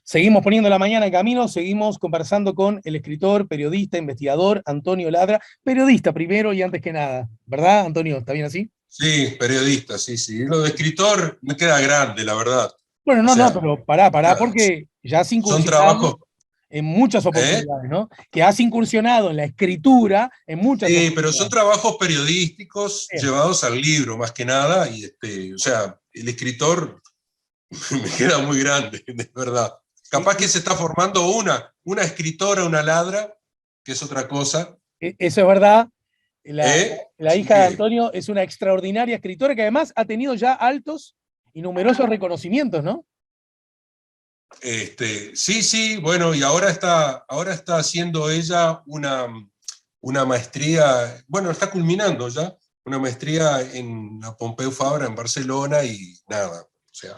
Seguimos poniendo la mañana en camino, seguimos conversando con el escritor, periodista, investigador Antonio Ladra, periodista primero y antes que nada, ¿verdad, Antonio? ¿Está bien así? Sí, periodista, sí, sí. Lo de escritor me queda grande, la verdad. Bueno, O no, sea, pero pará, claro, porque ya has son incursionado trabajos, en muchas ¿eh? oportunidades, ¿no? Que has incursionado en la escritura en muchas Sí, pero son oportunidades. trabajos periodísticos Bien. llevados al libro, más que nada, y o sea, el escritor me queda muy grande, de verdad. Y- Capaz que y- se está formando una escritora, una ladra, que es otra cosa, Eso es verdad. La, ¿eh? la Así hija de que, Antonio es una extraordinaria escritora que además ha tenido ya altos y numerosos reconocimientos, ¿no? sí, sí, bueno, y ahora está haciendo ella una maestría, bueno, está culminando ya, una maestría en la Pompeu Fabra en Barcelona y nada, o sea,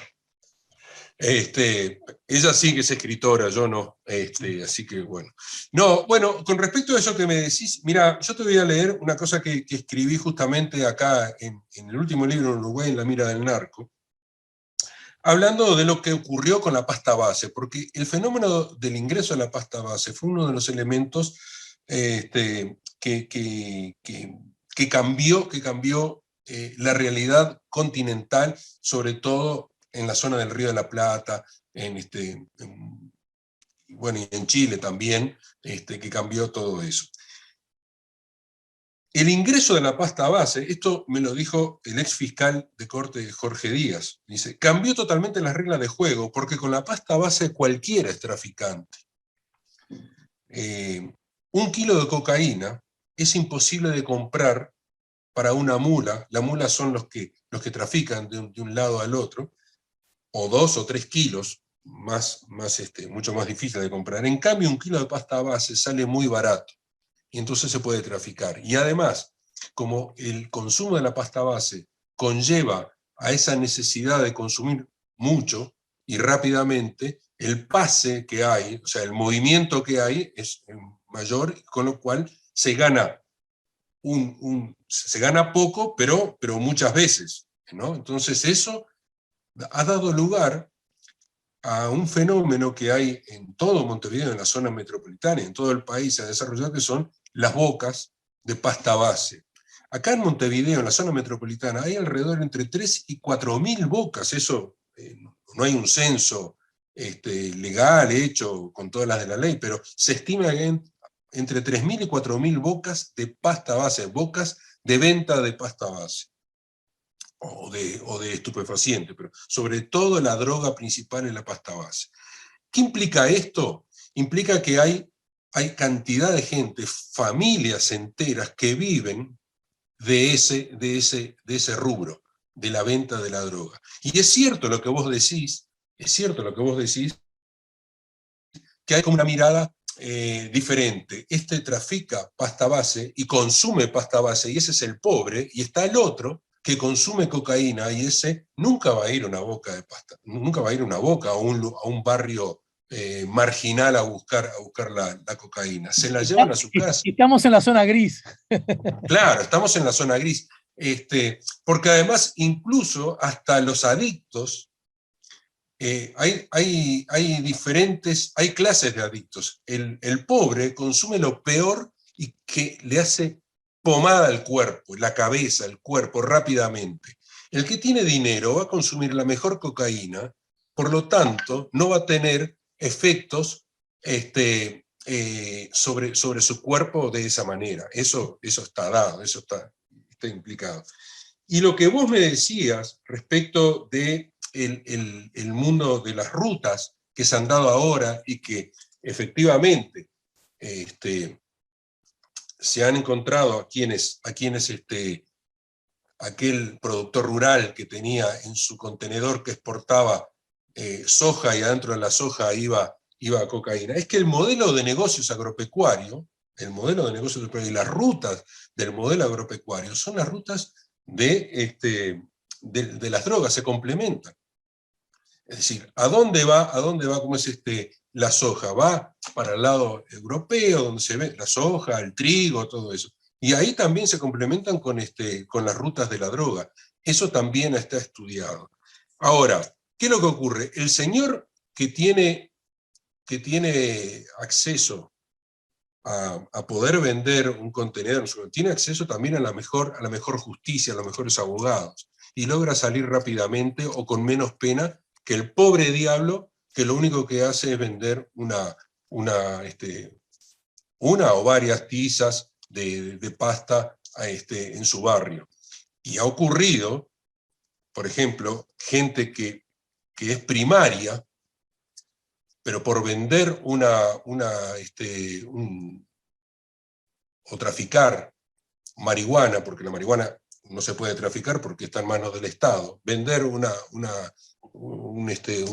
ella sí que es escritora, yo no, así que bueno. No, bueno, con respecto a eso que me decís, mira, yo te voy a leer una cosa que escribí justamente acá en el último libro en Uruguay, En la mira del narco, hablando de lo que ocurrió con la pasta base, porque el fenómeno del ingreso a la pasta base fue uno de los elementos que cambió la realidad continental, sobre todo en la zona del Río de la Plata, bueno, y en Chile también, que cambió todo eso. El ingreso de la pasta base, esto me lo dijo el ex fiscal de corte Jorge Díaz, dice, cambió totalmente las reglas de juego, porque con la pasta base cualquiera es traficante. Eh, un kilo de cocaína es imposible de comprar para una mula, la mula son los que trafican de un lado al otro, o 2 o 3 kilos, mucho más difícil de comprar. En cambio, un kilo de pasta base sale muy barato, y entonces se puede traficar. Y además, como el consumo de la pasta base conlleva a esa necesidad de consumir mucho y rápidamente, el pase que hay, o sea, el movimiento que hay es mayor, con lo cual se gana, se gana poco, pero muchas veces, ¿no? Entonces eso ha dado lugar a un fenómeno que hay en todo Montevideo, en la zona metropolitana, en todo el país se ha desarrollado, que son las bocas de pasta base. Acá en Montevideo, en la zona metropolitana, hay alrededor entre 3 y 4 mil bocas. Eso no hay un censo legal hecho con todas las de la ley, pero se estima que hay entre 3.000 y 4.000 bocas de pasta base, bocas de venta de pasta base o de estupefaciente, pero sobre todo la droga principal es la pasta base. ¿Qué implica esto? Implica que hay cantidad de gente, familias enteras que viven de ese rubro, de la venta de la droga. Y es cierto lo que vos decís, que hay como una mirada diferente. Este trafica pasta base y consume pasta base, y ese es el pobre, y está el otro que consume cocaína, y ese nunca va a ir a una boca de pasta, nunca va a ir a una boca, a un barrio marginal a buscar la cocaína. Se la llevan a su casa. Estamos en la zona gris. Claro, estamos en la zona gris. Porque además, incluso hasta los adictos, hay clases de adictos. El pobre consume lo peor y que le hace pomada al cuerpo, la cabeza, el cuerpo, rápidamente. El que tiene dinero va a consumir la mejor cocaína, por lo tanto, no va a tener efectos sobre su cuerpo de esa manera. Eso está dado, eso está implicado. Y lo que vos me decías respecto de el mundo de las rutas que se han dado ahora y que efectivamente se han encontrado aquel productor rural que tenía en su contenedor que exportaba soja, y adentro de la soja iba cocaína. Es que el modelo de negocio agropecuario y las rutas del modelo agropecuario son las rutas de las drogas, se complementan. Es decir, ¿a dónde va cómo es la soja? Va para el lado europeo, donde se ve la soja, el trigo, todo eso. Y ahí también se complementan con las rutas de la droga. Eso también está estudiado. Ahora, ¿qué es lo que ocurre? El señor que tiene que tiene acceso a poder vender un contenedor, tiene acceso también a la mejor justicia, a los mejores abogados, y logra salir rápidamente o con menos pena que el pobre diablo que lo único que hace es vender una o varias tizas de pasta en su barrio. Y ha ocurrido, por ejemplo, gente que es primaria, pero por vender o traficar marihuana, porque la marihuana no se puede traficar porque está en manos del Estado, vender un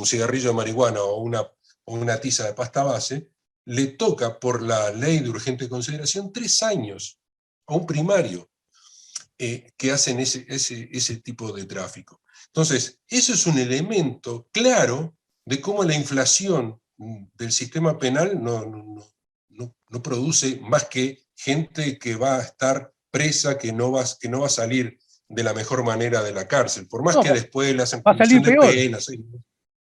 cigarrillo de marihuana o una tiza de pasta base, le toca por la ley de urgente consideración 3 años a un primario que hacen ese tipo de tráfico. Entonces, eso es un elemento claro de cómo la inflación del sistema penal no produce más que gente que va a estar presa, que no va a salir de la mejor manera de la cárcel, por más No, que después le hacen va a salir comisión de peor. penas,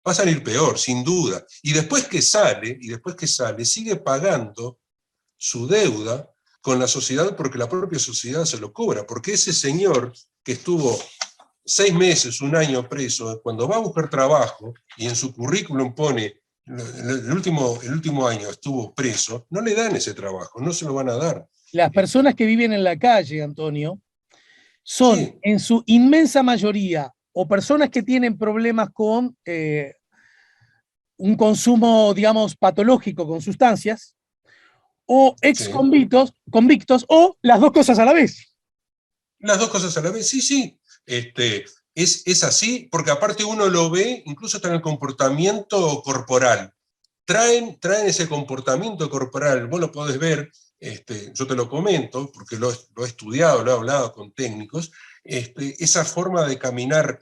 va a salir peor, sin duda. Y después que sale, sigue pagando su deuda con la sociedad porque la propia sociedad se lo cobra, porque ese señor que estuvo 6 meses, 1 año preso, cuando va a buscar trabajo y en su currículum pone el último año estuvo preso, no le dan ese trabajo, no se lo van a dar. Las personas que viven en la calle, Antonio, son Sí, en su inmensa mayoría o personas que tienen problemas con un consumo, digamos, patológico con sustancias, o ex sí. convictos, o las dos cosas a la vez. Las dos cosas a la vez, sí, sí. Es así, porque aparte uno lo ve, incluso está en el comportamiento corporal. Traen ese comportamiento corporal, vos lo podés ver, yo te lo comento, porque lo he estudiado, lo he hablado con técnicos, esa forma de caminar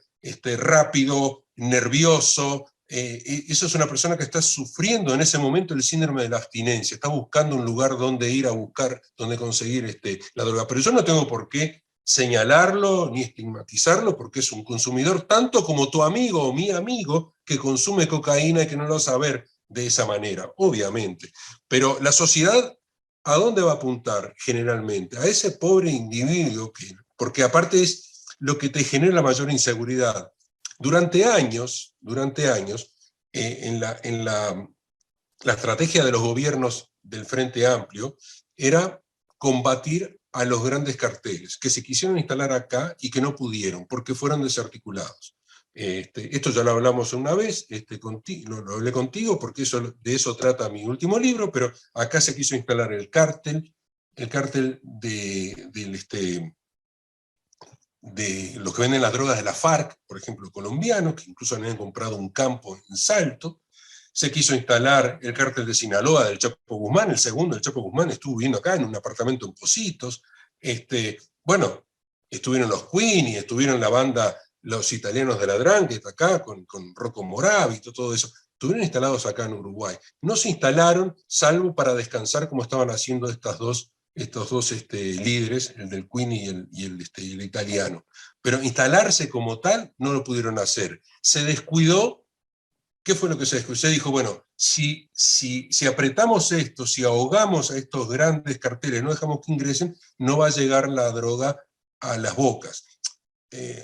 rápido, nervioso, eso es una persona que está sufriendo en ese momento el síndrome de la abstinencia, está buscando un lugar donde ir a buscar, donde conseguir la droga. Pero yo no tengo por qué señalarlo ni estigmatizarlo porque es un consumidor tanto como tu amigo o mi amigo que consume cocaína y que no lo va a saber de esa manera, obviamente. Pero la sociedad, ¿a dónde va a apuntar generalmente? A ese pobre individuo, porque aparte es lo que te genera la mayor inseguridad. Durante años, la estrategia de los gobiernos del Frente Amplio era combatir a los grandes carteles, que se quisieron instalar acá y que no pudieron, porque fueron desarticulados. Esto ya lo hablamos una vez, lo hablé contigo, porque de eso trata mi último libro, pero acá se quiso instalar el cártel de los que venden las drogas de la FARC, por ejemplo, colombianos, que incluso habían comprado un campo en Salto. Se quiso instalar el cártel de Sinaloa del Chapo Guzmán, el segundo, el Chapo Guzmán estuvo viviendo acá en un apartamento en Pocitos. Bueno, estuvieron los Queenie, estuvieron la banda Los Italianos de la Drangheta acá, con Rocco Moravito, todo eso. Estuvieron instalados acá en Uruguay. No se instalaron, salvo para descansar, como estaban haciendo estos dos líderes, el del Queenie y el italiano. Pero instalarse como tal no lo pudieron hacer. Se descuidó. ¿Qué fue lo que se descubrió? Se dijo, bueno, si apretamos esto, si ahogamos a estos grandes carteles, no dejamos que ingresen, no va a llegar la droga a las bocas.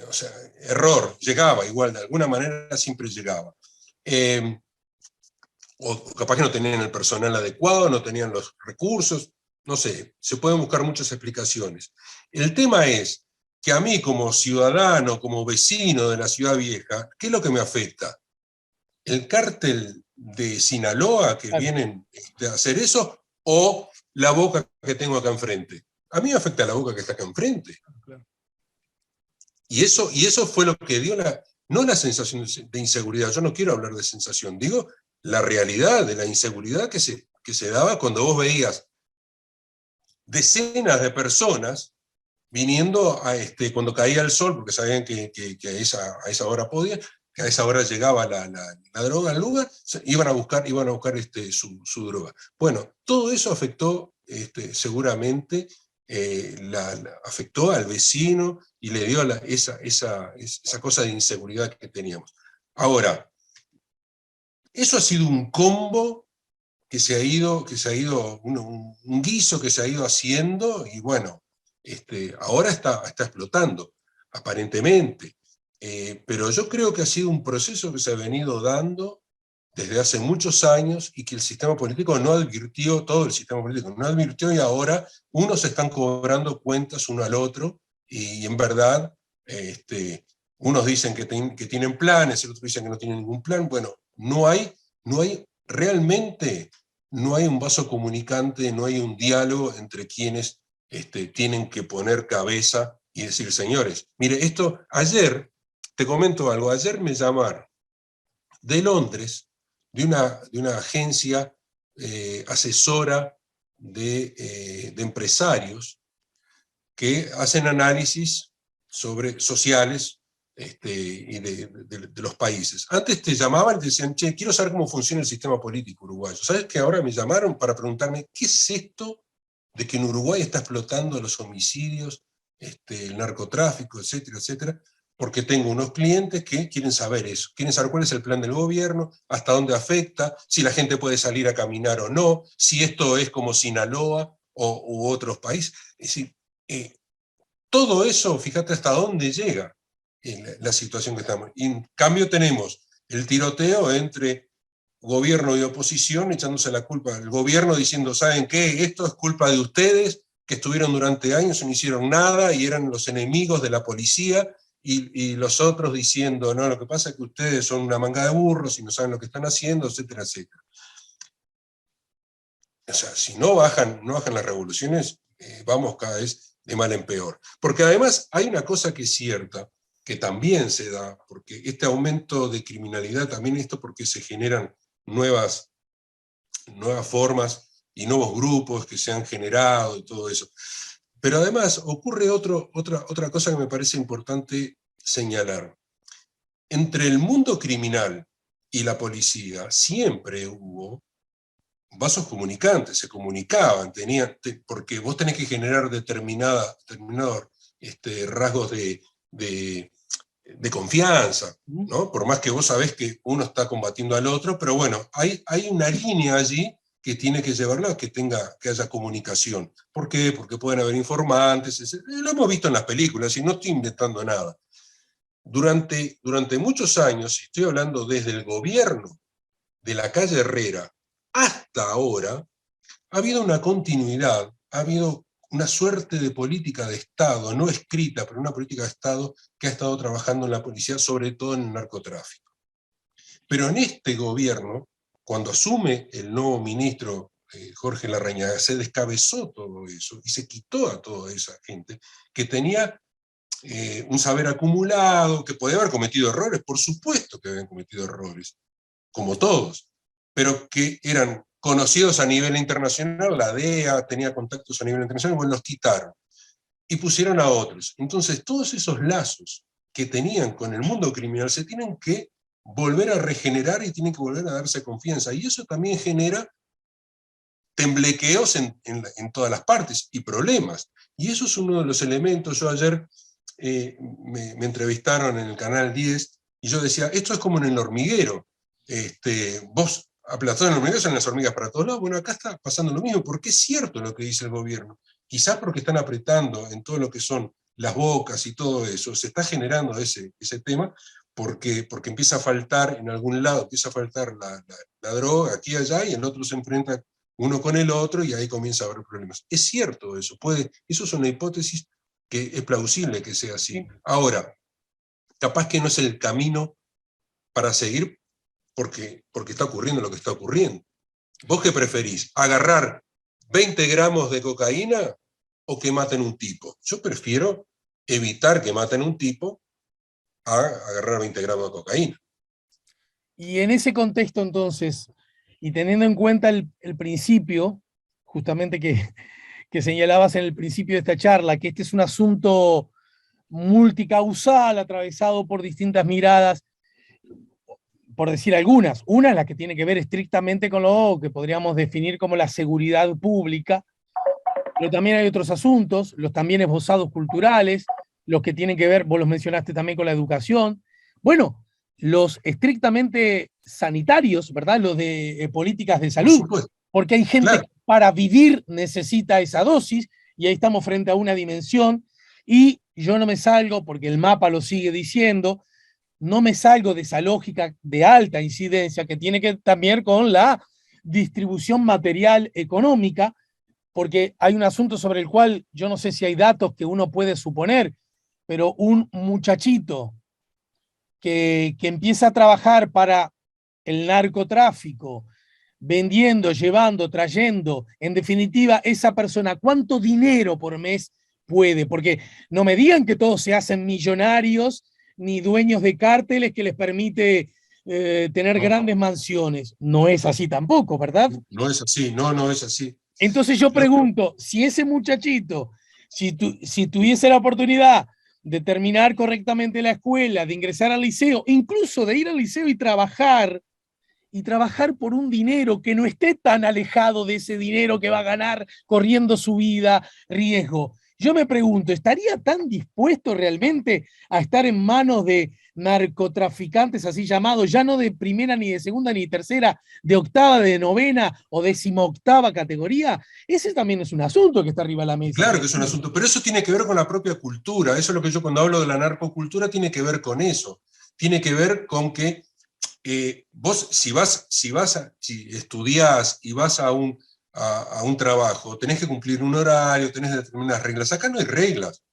O sea, error, llegaba igual, de alguna manera siempre llegaba. O capaz que no tenían el personal adecuado, no tenían los recursos, no sé, se pueden buscar muchas explicaciones. El tema es que a mí como ciudadano, como vecino de la ciudad vieja, ¿qué es lo que me afecta? ¿El cártel de Sinaloa que Claro. vienen a hacer eso o la boca que tengo acá enfrente? A mí me afecta la boca que está acá enfrente. Claro. Y eso fue lo que dio no la sensación de inseguridad, yo no quiero hablar de sensación, digo la realidad de la inseguridad que se daba cuando vos veías decenas de personas viniendo cuando caía el sol, porque sabían que a esa hora podían, que a esa hora llegaba la droga al lugar, iban a buscar su droga. Bueno, todo eso afectó seguramente, afectó al vecino y le dio esa cosa de inseguridad que teníamos. Ahora, eso ha sido un combo se ha ido un guiso que se ha ido haciendo, y bueno, ahora está explotando, aparentemente. Pero yo creo que ha sido un proceso que se ha venido dando desde hace muchos años y que el sistema político no advirtió, todo el sistema político no advirtió, y ahora unos se están cobrando cuentas uno al otro, y en verdad, unos dicen que tienen planes, otros dicen que no tienen ningún plan. Bueno, realmente no hay un vaso comunicante, no hay un diálogo entre quienes tienen que poner cabeza y decir, señores, mire, ayer, te comento algo, ayer me llamaron de Londres, de una agencia asesora de empresarios que hacen análisis sociales y de los países. Antes te llamaban y te decían, che, quiero saber cómo funciona el sistema político uruguayo. ¿Sabes que ahora me llamaron para preguntarme qué es esto de que en Uruguay está explotando los homicidios, el narcotráfico, etcétera, etcétera? Porque tengo unos clientes que quieren saber eso, quieren saber cuál es el plan del gobierno, hasta dónde afecta, si la gente puede salir a caminar o no, si esto es como Sinaloa u otros países. Es decir, todo eso, fíjate hasta dónde llega la situación que estamos. Y en cambio tenemos el tiroteo entre gobierno y oposición, echándose la culpa al gobierno, diciendo, ¿saben qué? Esto es culpa de ustedes, que estuvieron durante años y no hicieron nada, y eran los enemigos de la policía, y los otros diciendo, no, lo que pasa es que ustedes son una manga de burros y no saben lo que están haciendo, etcétera, etcétera. O sea, si no bajan las revoluciones, vamos cada vez de mal en peor. Porque además hay una cosa que es cierta, que también se da, porque este aumento de criminalidad, también esto porque se generan nuevas formas y nuevos grupos que se han generado y todo eso. Pero además ocurre otra cosa que me parece importante señalar. Entre el mundo criminal y la policía siempre hubo vasos comunicantes, se comunicaban, porque vos tenés que generar determinados rasgos de confianza, ¿no? Por más que vos sabés que uno está combatiendo al otro, pero bueno, hay una línea allí que tiene que llevarla, que haya comunicación. ¿Por qué? Porque pueden haber informantes, lo hemos visto en las películas, y no estoy inventando nada. Durante muchos años, estoy hablando desde el gobierno de la calle Herrera hasta ahora, ha habido una continuidad, ha habido una suerte de política de Estado, no escrita, pero una política de Estado que ha estado trabajando en la policía, sobre todo en el narcotráfico. Pero en este gobierno, cuando asume el nuevo ministro Jorge Larrañaga, se descabezó todo eso y se quitó a toda esa gente que tenía un saber acumulado, que podía haber cometido errores, por supuesto que habían cometido errores, como todos, pero que eran conocidos a nivel internacional, la DEA tenía contactos a nivel internacional, bueno, los quitaron y pusieron a otros. Entonces, todos esos lazos que tenían con el mundo criminal se tienen que volver a regenerar y tienen que volver a darse confianza. Y eso también genera temblequeos en todas las partes y problemas. Y eso es uno de los elementos. Yo ayer me entrevistaron en el Canal 10 y yo decía, esto es como en el hormiguero. Vos aplastás en el hormiguero, son las hormigas para todos lados. Bueno, acá está pasando lo mismo, porque es cierto lo que dice el gobierno. Quizás porque están apretando en todo lo que son las bocas y todo eso, se está generando ese tema, porque empieza a faltar en algún lado, empieza a faltar la droga aquí y allá, y el otro se enfrenta uno con el otro, y ahí comienza a haber problemas. Es cierto eso, eso es una hipótesis que es plausible que sea así. Ahora, capaz que no es el camino para seguir, porque está ocurriendo lo que está ocurriendo. ¿Vos qué preferís? ¿Agarrar 20 gramos de cocaína o que maten un tipo? Yo prefiero evitar que maten un tipo a agarrar 20 gramos de cocaína. Y en ese contexto, entonces, y teniendo en cuenta el principio, justamente que señalabas en el principio de esta charla, que este es un asunto multicausal, atravesado por distintas miradas, por decir algunas. Una es la que tiene que ver estrictamente con lo que podríamos definir como la seguridad pública, pero también hay otros asuntos, los también esbozados culturales, los que tienen que ver, vos los mencionaste también, con la educación. Bueno, los estrictamente sanitarios, ¿verdad? Los de políticas de salud. porque hay gente Claro, que para vivir necesita esa dosis, y ahí estamos frente a una dimensión, y yo no me salgo, porque el mapa lo sigue diciendo, no me salgo de esa lógica de alta incidencia que tiene que también con la distribución material económica, porque hay un asunto sobre el cual yo no sé si hay datos que uno puede suponer, pero un muchachito que empieza a trabajar para el narcotráfico, vendiendo, llevando, trayendo, en definitiva, esa persona, ¿cuánto dinero por mes puede? Porque no me digan que todos se hacen millonarios ni dueños de cárteles que les permite tener no, grandes mansiones. No es así tampoco, ¿verdad? no es así, no, no es así. Entonces yo Lo- pregunto, si ese muchachito, si tuviese la oportunidad de terminar correctamente la escuela, de ingresar al liceo, incluso de ir al liceo y trabajar por un dinero que no esté tan alejado de ese dinero que va a ganar corriendo su vida, riesgo. Yo me pregunto, ¿estaría tan dispuesto realmente a estar en manos de narcotraficantes así llamados, ya no de primera ni de segunda ni de tercera, de octava, de novena o decimoctava categoría? Ese también es un asunto que está arriba de la mesa, Claro que es un realmente. asunto, pero eso tiene que ver con la propia cultura. Eso es lo que yo cuando hablo de la narcocultura tiene que ver con eso. Tiene que ver con que vos, si estudiás y vas a un trabajo, tenés que cumplir un horario, tenés determinadas reglas. Acá no hay reglas.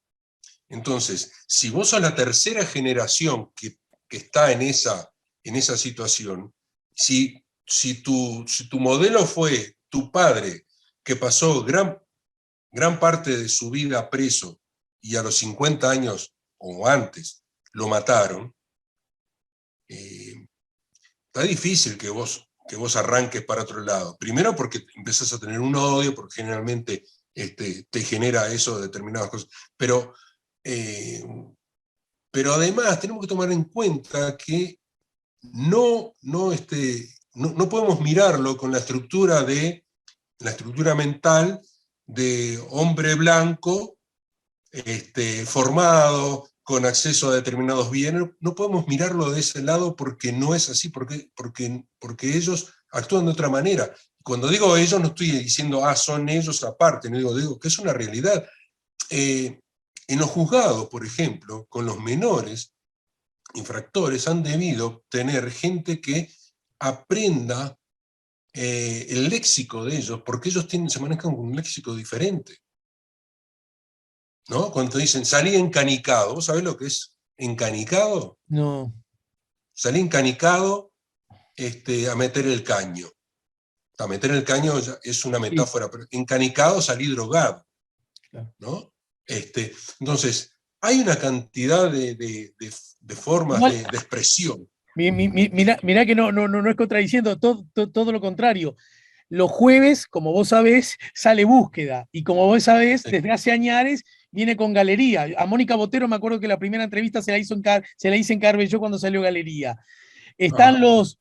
Entonces, si vos sos la tercera generación que está en esa situación, si tu modelo fue tu padre, que pasó gran parte de su vida preso y a los 50 años o antes lo mataron, está difícil que vos arranques para otro lado. Primero porque empezás a tener un odio, porque generalmente te genera eso de determinadas cosas. Eh, pero además tenemos que tomar en cuenta que no podemos mirarlo con la estructura mental de hombre blanco formado, con acceso a determinados bienes. No podemos mirarlo de ese lado porque no es así, porque ellos actúan de otra manera. Cuando digo ellos, no estoy diciendo, son ellos aparte, no digo que es una realidad. Eh, en los juzgados, por ejemplo, con los menores infractores han debido tener gente que aprenda el léxico de ellos, porque ellos se manejan con un léxico diferente. ¿No? Cuando dicen salí encanicado, ¿vos sabés lo que es encanicado? No, Salí encanicado a meter el caño. A meter el caño es una sí, metáfora, pero encanicado salí drogado, claro. ¿no? Entonces, hay una cantidad de formas Igual, de expresión. mira que no es contradiciendo, todo lo contrario. Los jueves, como vos sabés, sale búsqueda. Y como vos sabés, desde hace años viene con galería. A Mónica Botero me acuerdo que la primera entrevista se la hice en Carbelló cuando salió galería. Están Ajá.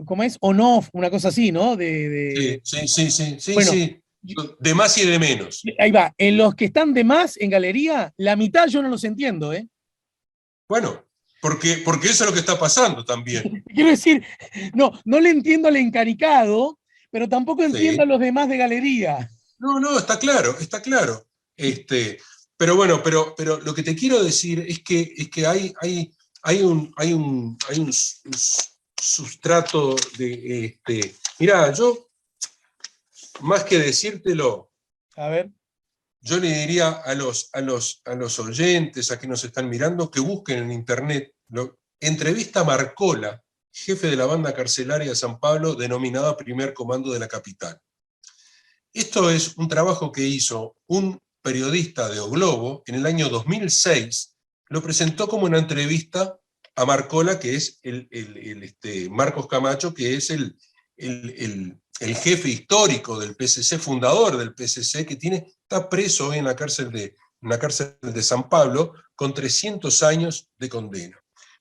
¿cómo es? On-off, una cosa así, ¿no? Sí, sí, sí, sí, sí, Bueno, sí. De más y de menos. ahí va. En los que están de más en galería, la mitad yo no los entiendo, ¿eh? Bueno, porque eso es lo que está pasando también. Quiero decir, no le entiendo al encaricado, pero tampoco entiendo a Sí. los demás de galería. No, no, está claro, está claro. Pero bueno, pero lo que te quiero decir es que hay un sustrato de. Mirá, yo, más que decírtelo, A ver, yo le diría a los oyentes, a quienes nos están mirando, que busquen en internet entrevista a Marcola, jefe de la banda carcelaria de San Pablo, denominada Primer Comando de la Capital. Esto es un trabajo que hizo un periodista de O Globo en el año 2006, lo presentó como una entrevista a Marcola, que es Marcos Camacho, que es el jefe histórico del PSC, fundador del PSC, que está preso hoy en la cárcel de San Pablo con 300 años de condena.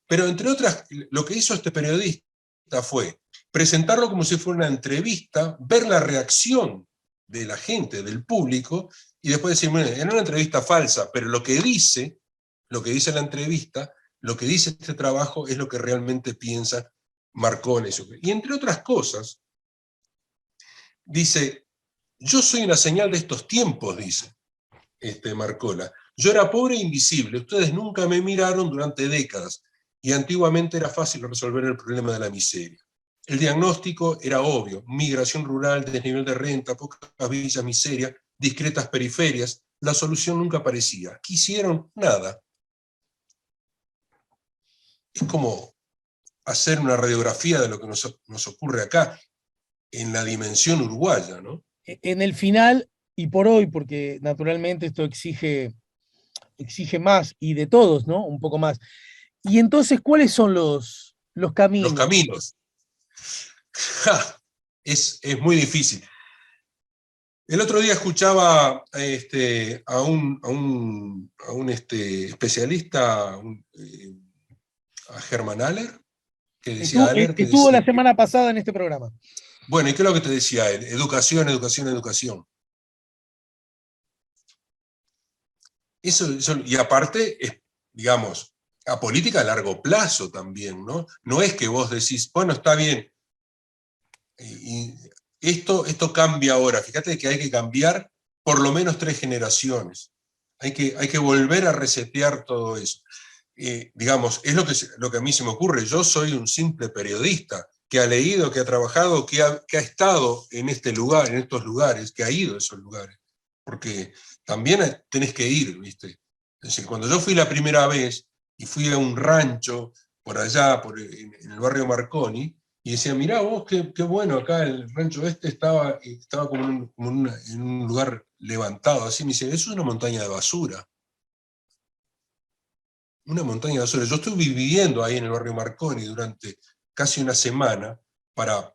Pero entre otras, lo que hizo este periodista fue presentarlo como si fuera una entrevista, ver la reacción de la gente, del público, y después decir, bueno, era una entrevista falsa, pero lo que dice la entrevista, lo que dice este trabajo es lo que realmente piensa Marcone. Y entre otras cosas, dice, yo soy una señal de estos tiempos, dice Marcola. Yo era pobre e invisible, ustedes nunca me miraron durante décadas, y antiguamente era fácil resolver el problema de la miseria. El diagnóstico era obvio: migración rural, desnivel de renta, pocas villas, miseria, discretas periferias. La solución nunca aparecía. ¿Qué hicieron? Nada. Es como hacer una radiografía de lo que nos ocurre acá, en la dimensión uruguaya, ¿no? En el final, y por hoy, porque naturalmente esto exige más, y de todos, ¿no? Un poco más. Y entonces, ¿cuáles son los Los caminos? caminos. Es muy difícil. El otro día escuchaba a un especialista, a Germán Aller, que decía, que Estuvo la decía, semana pasada en este programa. bueno, ¿y qué es lo que te decía él? Educación, educación, educación. Eso, y aparte, digamos, a política a largo plazo también, ¿no? No es que vos decís, bueno, está bien, y esto cambia ahora. Fíjate que hay que cambiar por lo menos 3 generaciones. Hay que volver a resetear todo eso. Digamos, es lo que a mí se me ocurre. Yo soy un simple periodista que ha leído, que ha trabajado, que ha estado en este lugar, en estos lugares, que ha ido a esos lugares. Porque también tenés que ir, ¿viste? Es decir, cuando yo fui la primera vez y fui a un rancho por allá, en el barrio Marconi, y decía, mirá vos, qué bueno, acá el rancho estaba como, en un lugar levantado, así. Me dice, eso es una montaña de basura. Una montaña de basura. Yo estuve viviendo ahí en el barrio Marconi durante casi una semana para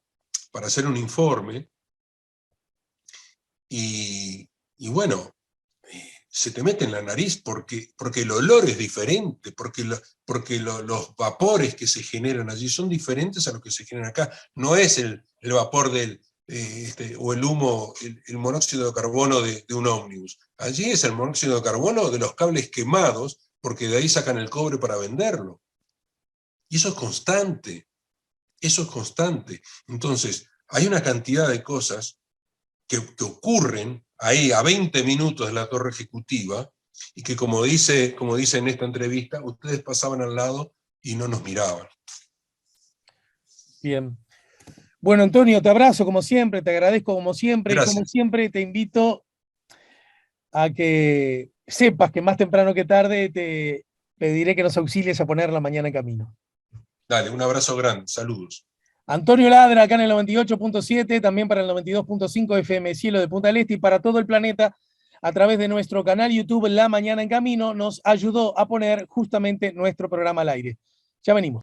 hacer un informe, y bueno, se te mete en la nariz porque el olor es diferente, porque los vapores que se generan allí son diferentes a los que se generan acá. No es el vapor o el humo, el monóxido de carbono de un ómnibus. Allí es el monóxido de carbono de los cables quemados, porque de ahí sacan el cobre para venderlo. Y eso es constante, eso es constante. Entonces, hay una cantidad de cosas que ocurren ahí a 20 minutos de la torre ejecutiva, y que, como dice en esta entrevista, ustedes pasaban al lado y no nos miraban. Bien. Bueno, Antonio, te abrazo como siempre, te agradezco como siempre, y como Gracias. siempre te invito a que sepas que más temprano que tarde te pediré que nos auxilies a poner la mañana en camino. Dale, un abrazo grande, saludos. Antonio Ladra, acá en el 98.7, también para el 92.5 FM Cielo de Punta del Este, y para todo el planeta a través de nuestro canal YouTube La Mañana en Camino, nos ayudó a poner justamente nuestro programa al aire. Ya venimos.